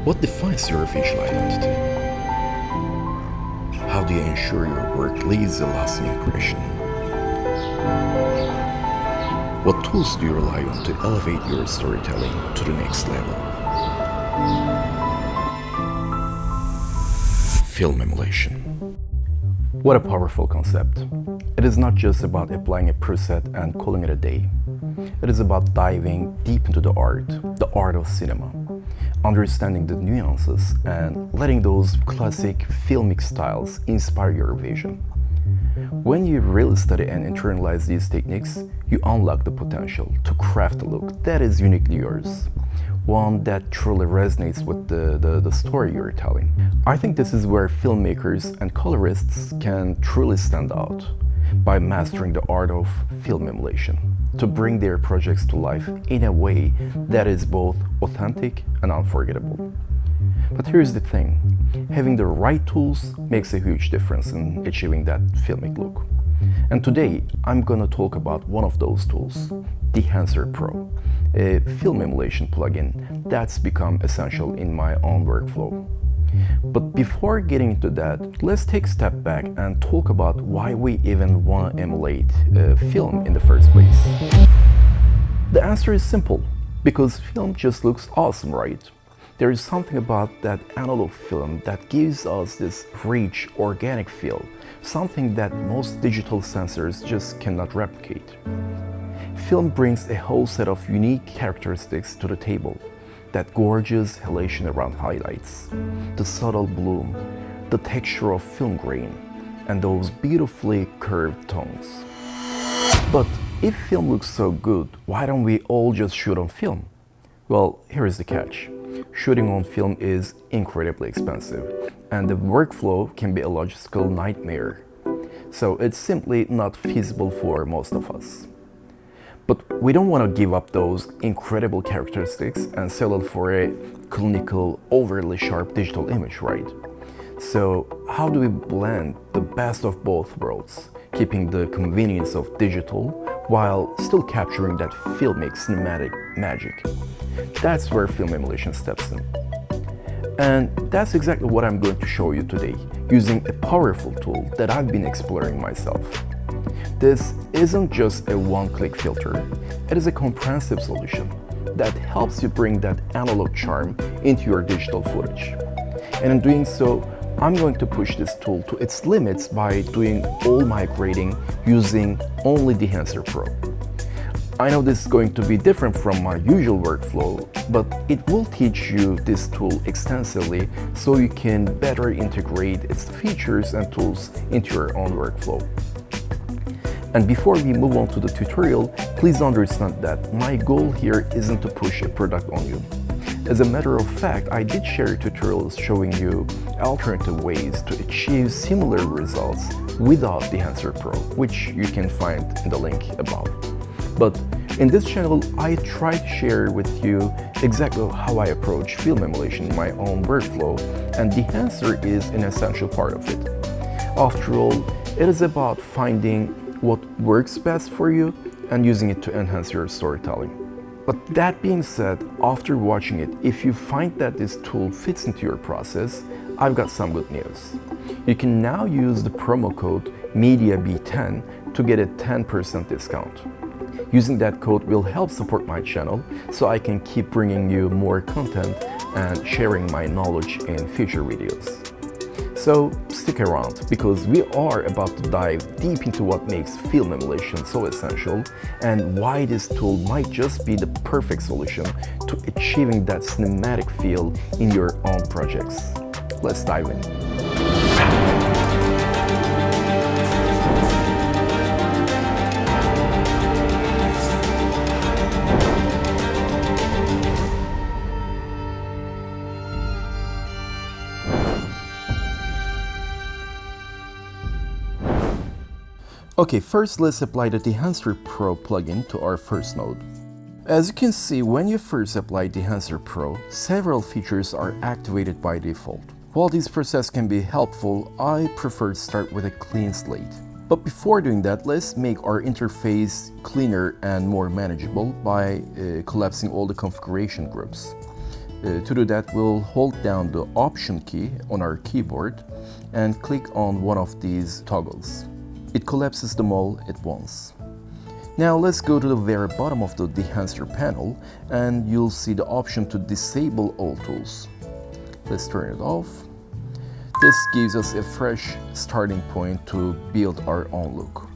What defines your visual identity? How do you ensure your work leaves a lasting impression? What tools do you rely on to elevate your storytelling to the next level? Film emulation. What a powerful concept. It is not just about applying a preset and calling it a day. It is about diving deep into the art of cinema, understanding the nuances and letting those classic filmic styles inspire your vision. When you really study and internalize these techniques, you unlock the potential to craft a look that is uniquely yours, one that truly resonates with the story you're telling. I think this is where filmmakers and colorists can truly stand out, by mastering the art of film emulation, to bring their projects to life in a way that is both authentic and unforgettable. But here's the thing, having the right tools makes a huge difference in achieving that filmic look. And today, I'm gonna talk about one of those tools, Dehancer Pro, a film emulation plugin that's become essential in my own workflow. But before getting into that, let's take a step back and talk about why we even want to emulate film in the first place. The answer is simple, because film just looks awesome, right? There is something about that analog film that gives us this rich, organic feel, something that most digital sensors just cannot replicate. Film brings a whole set of unique characteristics to the table. That gorgeous halation around highlights, the subtle bloom, the texture of film grain, and those beautifully curved tones. But if film looks so good, why don't we all just shoot on film? Well, here is the catch. Shooting on film is incredibly expensive, and the workflow can be a logistical nightmare. So it's simply not feasible for most of us. But we don't want to give up those incredible characteristics and settle for a clinical, overly sharp digital image, right? So how do we blend the best of both worlds, keeping the convenience of digital while still capturing that filmic cinematic magic? That's where film emulation steps in. And that's exactly what I'm going to show you today, using a powerful tool that I've been exploring myself. This isn't just a one-click filter, it is a comprehensive solution that helps you bring that analog charm into your digital footage. And in doing so, I'm going to push this tool to its limits by doing all my grading using only Dehancer Pro. I know this is going to be different from my usual workflow, but it will teach you this tool extensively so you can better integrate its features and tools into your own workflow. And before we move on to the tutorial, please understand that my goal here isn't to push a product on you. As a matter of fact, I did share tutorials showing you alternative ways to achieve similar results without Dehancer Pro, which you can find in the link above. But in this channel, I try to share with you exactly how I approach film emulation in my own workflow, and Dehancer is an essential part of it. After all, it is about finding what works best for you and using it to enhance your storytelling. But that being said, after watching it, if you find that this tool fits into your process, I've got some good news. You can now use the promo code MEDIAB10 to get a 10% discount. Using that code will help support my channel so I can keep bringing you more content and sharing my knowledge in future videos. So stick around, because we are about to dive deep into what makes film emulation so essential and why this tool might just be the perfect solution to achieving that cinematic feel in your own projects. Let's dive in. Okay, first let's apply the Dehancer Pro plugin to our first node. As you can see, when you first apply Dehancer Pro, several features are activated by default. While this process can be helpful, I prefer to start with a clean slate. But before doing that, let's make our interface cleaner and more manageable by collapsing all the configuration groups. To do that, we'll hold down the Option key on our keyboard and click on one of these toggles. It collapses them all at once. Now let's go to the very bottom of the Dehancer panel and you'll see the option to disable all tools. Let's turn it off. This gives us a fresh starting point to build our own look.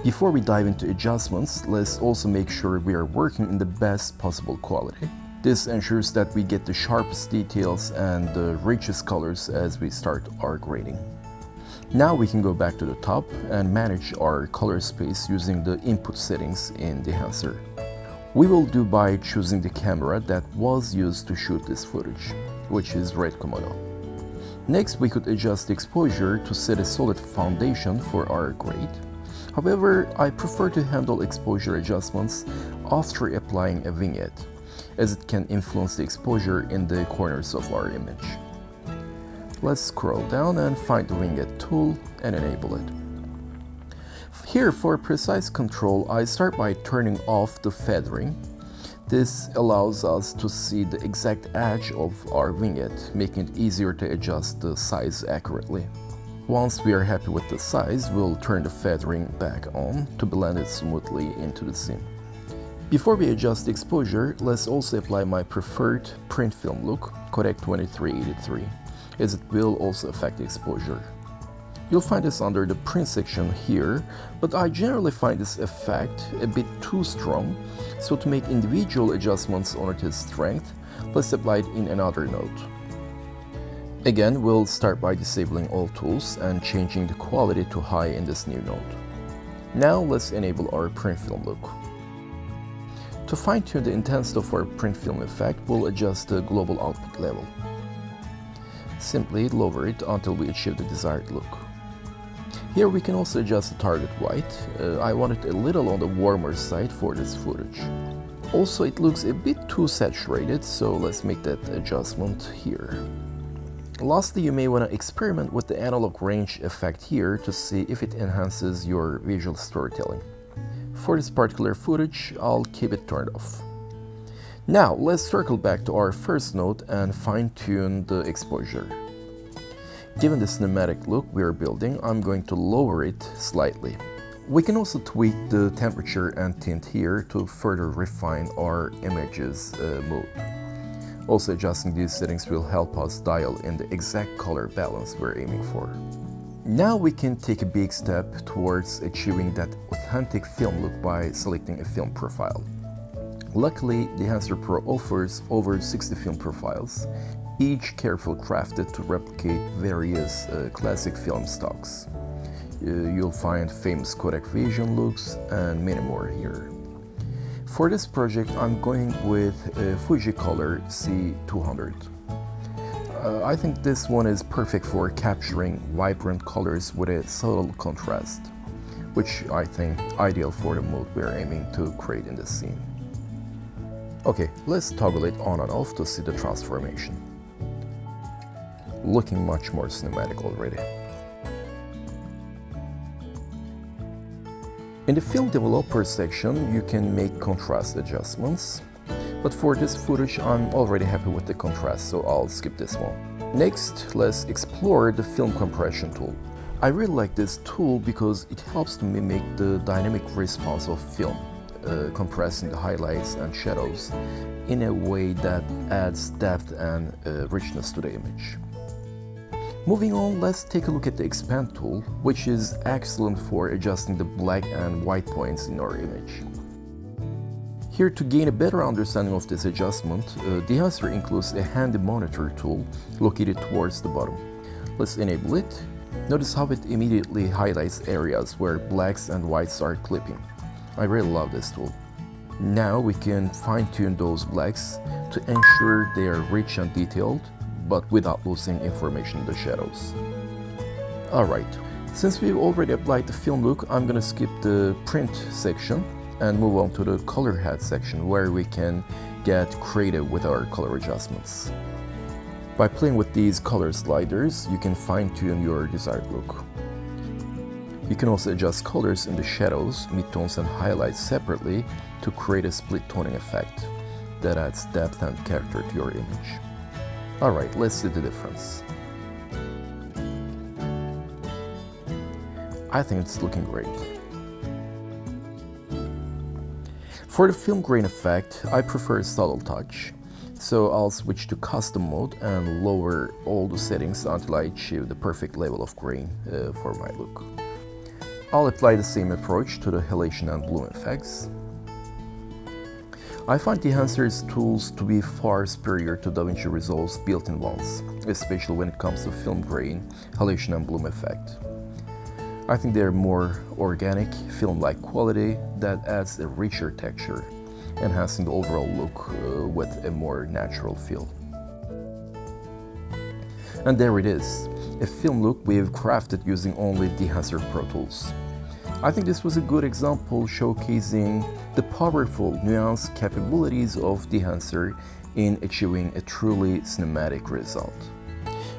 Before we dive into adjustments, let's also make sure we are working in the best possible quality. This ensures that we get the sharpest details and the richest colors as we start our grading. Now we can go back to the top and manage our color space using the input settings in Dehancer. We will do by choosing the camera that was used to shoot this footage, which is Red Komodo. Next, we could adjust the exposure to set a solid foundation for our grade. However, I prefer to handle exposure adjustments after applying a vignette, as it can influence the exposure in the corners of our image. Let's scroll down and find the vignette tool and enable it. Here, for precise control, I start by turning off the feathering. This allows us to see the exact edge of our vignette, making it easier to adjust the size accurately. Once we are happy with the size, we'll turn the feathering back on to blend it smoothly into the scene. Before we adjust the exposure, let's also apply my preferred print film look, Kodak 2383, as it will also affect the exposure. You'll find this under the print section here, but I generally find this effect a bit too strong, so to make individual adjustments on its strength, let's apply it in another node. Again, we'll start by disabling all tools and changing the quality to high in this new node. Now let's enable our print film look. To fine-tune the intensity of our print film effect, we'll adjust the global output level. Simply lower it until we achieve the desired look. Here we can also adjust the target white. I want it a little on the warmer side for this footage. Also, it looks a bit too saturated, so let's make that adjustment here. Lastly, you may want to experiment with the analog range effect here to see if it enhances your visual storytelling. For this particular footage, I'll keep it turned off. Now, let's circle back to our first node and fine-tune the exposure. Given the cinematic look we are building, I'm going to lower it slightly. We can also tweak the temperature and tint here to further refine our image's mood. Also, adjusting these settings will help us dial in the exact color balance we're aiming for. Now we can take a big step towards achieving that authentic film look by selecting a film profile. Luckily, Dehancer Pro offers over 60 film profiles, each carefully crafted to replicate various classic film stocks. You'll find famous Kodak Vision looks and many more here. For this project, I'm going with Fuji Color C200. I think this one is perfect for capturing vibrant colors with a subtle contrast, which I think ideal for the mood we're aiming to create in this scene. Okay, let's toggle it on and off to see the transformation. Looking much more cinematic already. In the film developer section, you can make contrast adjustments, but for this footage, I'm already happy with the contrast, so I'll skip this one. Next, let's explore the film compression tool. I really like this tool because it helps to mimic the dynamic response of film, compressing the highlights and shadows in a way that adds depth and richness to the image. Moving on, let's take a look at the expand tool, which is excellent for adjusting the black and white points in our image. Here, to gain a better understanding of this adjustment, Dehancer includes a handy monitor tool located towards the bottom. Let's enable it. Notice how it immediately highlights areas where blacks and whites are clipping. I really love this tool. Now we can fine-tune those blacks to ensure they are rich and detailed, but without losing information in the shadows. Alright, since we've already applied the film look, I'm gonna skip the print section and move on to the color head section where we can get creative with our color adjustments. By playing with these color sliders, you can fine-tune your desired look. You can also adjust colors in the shadows, midtones and highlights separately to create a split toning effect. that adds depth and character to your image. Alright, let's see the difference. I think it's looking great. For the film grain effect, I prefer a subtle touch, so I'll switch to custom mode and lower all the settings until I achieve the perfect level of grain for my look. I'll apply the same approach to the halation and bloom effects. I find Dehancer's tools to be far superior to Davinci Resolve's built-in ones, especially when it comes to film grain, halation and bloom effect. I think they're more organic, film-like quality that adds a richer texture, enhancing the overall look with a more natural feel. And there it is, a film look we've crafted using only Dehancer Pro tools. I think this was a good example showcasing the powerful, nuanced capabilities of Dehancer in achieving a truly cinematic result.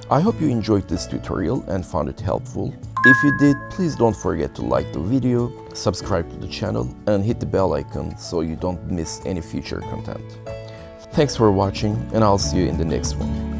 I hope you enjoyed this tutorial and found it helpful. If you did, please don't forget to like the video, subscribe to the channel and hit the bell icon so you don't miss any future content. Thanks for watching and I'll see you in the next one.